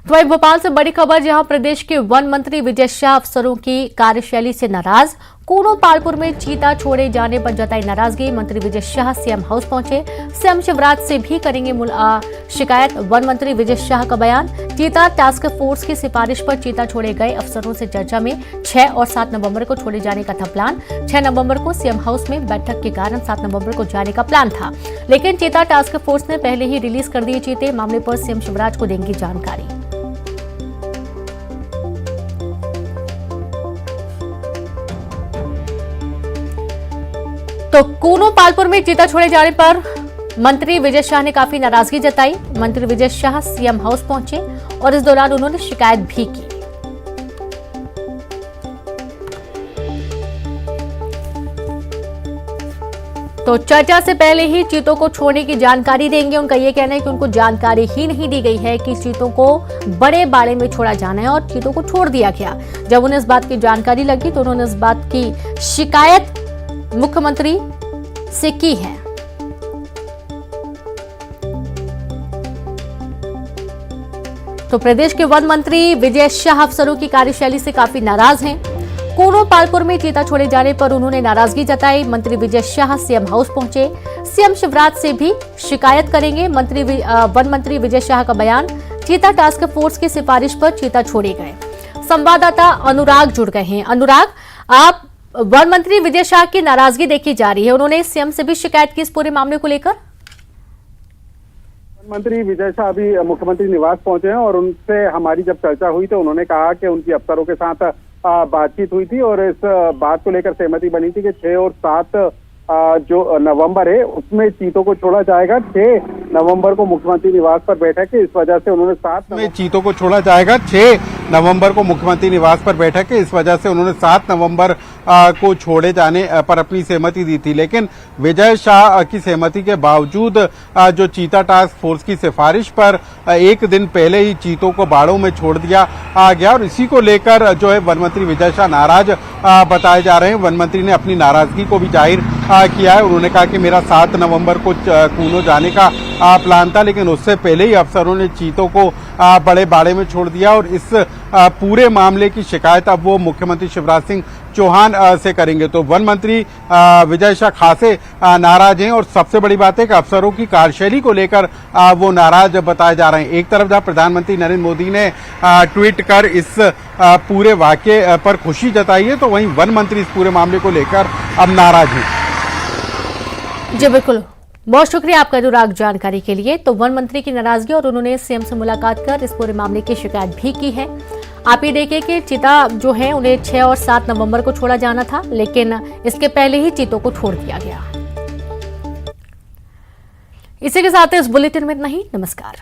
तो वहीं भोपाल से बड़ी खबर, जहां प्रदेश के वन मंत्री विजय शाह अफसरों की कार्यशैली से नाराज। कूनो पालपुर में चीता छोड़े जाने पर जताई नाराजगी। मंत्री विजय शाह सीएम हाउस पहुंचे, सीएम शिवराज से भी करेंगे शिकायत। वन मंत्री विजय शाह का बयान, चीता टास्क फोर्स की सिफारिश पर चीता छोड़े गए अफसरों से चर्चा में 6 और 7 नवंबर को छोड़े जाने का था प्लान। 6 नवंबर को सीएम हाउस में बैठक के कारण 7 नवंबर को जाने का प्लान था, लेकिन चीता टास्क फोर्स ने पहले ही रिलीज कर दिए चीते। मामले पर सीएम शिवराज को देंगी जानकारी। तो कूनो पालपुर में चीता छोड़े जाने पर मंत्री विजय शाह ने काफी नाराजगी जताई। मंत्री विजय शाह सीएम हाउस पहुंचे और इस दौरान उन्होंने शिकायत भी की। तो चर्चा से पहले ही चीतों को छोड़ने की जानकारी देंगे। उनका यह कहना है कि उनको जानकारी ही नहीं दी गई है कि चीतों को बड़े बाड़े में छोड़ा जाना है और चीतों को छोड़ दिया गया। जब उन्हें इस बात की जानकारी लगी तो उन्होंने इस बात की शिकायत मुख्यमंत्री से की है। तो प्रदेश के वन मंत्री विजय शाह अफसरों की कार्यशैली से काफी नाराज हैं। कूनो पालपुर में चीता छोड़े जाने पर उन्होंने नाराजगी जताई। मंत्री विजय शाह सीएम हाउस पहुंचे, सीएम शिवराज से भी शिकायत करेंगे। वन मंत्री विजय शाह का बयान, चीता टास्क फोर्स की सिफारिश पर चीता छोड़े गए। संवाददाता अनुराग जुड़ गए हैं। अनुराग, आप वन मंत्री विजय शाह की नाराजगी देखी जा रही है, उन्होंने सीएम से भी शिकायत की इस पूरे मामले को लेकर। वन मंत्री विजय शाह अभी मुख्यमंत्री निवास पहुंचे हैं और उनसे हमारी जब चर्चा हुई तो उन्होंने कहा कि उनकी अफसरों के साथ बातचीत हुई थी और इस बात को लेकर सहमति बनी थी कि 6 और 7 जो नवंबर है उसमें चीतों को छोड़ा जाएगा। 6 नवंबर को मुख्यमंत्री निवास पर बैठक है, इस वजह से उन्होंने 7 में चीतों को छोड़ा जाएगा। 6 नवंबर को मुख्यमंत्री निवास पर बैठक है, इस वजह से उन्होंने 7 नवंबर को छोड़े जाने पर अपनी सहमति दी थी। लेकिन विजय शाह की सहमति के बावजूद जो चीता टास्क फोर्स की सिफारिश पर एक दिन पहले ही चीतों को बाड़ों में छोड़ दिया गया और इसी को लेकर जो है वन मंत्री विजय शाह नाराज बताए जा रहे हैं। वन मंत्री ने अपनी नाराजगी को भी जाहिर किया है। उन्होंने कहा कि मेरा 7 नवंबर को कूनो जाने का प्लान था, लेकिन उससे पहले ही अफसरों ने चीतों को बड़े बाड़े में छोड़ दिया और इस पूरे मामले की शिकायत अब वो मुख्यमंत्री शिवराज सिंह चौहान से करेंगे। तो वन मंत्री विजय शाह खासे नाराज हैं और सबसे बड़ी बात है कि अफसरों की कार्यशैली को लेकर वो नाराज बताए जा रहे हैं। एक तरफ जहां प्रधानमंत्री नरेंद्र मोदी ने ट्वीट कर इस पूरे वाकये पर खुशी जताई है, तो वहीं वन मंत्री इस पूरे मामले को लेकर अब नाराज हैं। जी बिल्कुल, बहुत शुक्रिया आपका अनुराग जानकारी के लिए। तो वन मंत्री की नाराजगी और उन्होंने सीएम से मुलाकात कर इस पूरे मामले की शिकायत भी की है। आप ये देखिए कि चीता जो है उन्हें 6 और 7 नवंबर को छोड़ा जाना था, लेकिन इसके पहले ही चीतों को छोड़ दिया गया। इसी के साथ इस बुलेटिन में इतना ही। नमस्कार।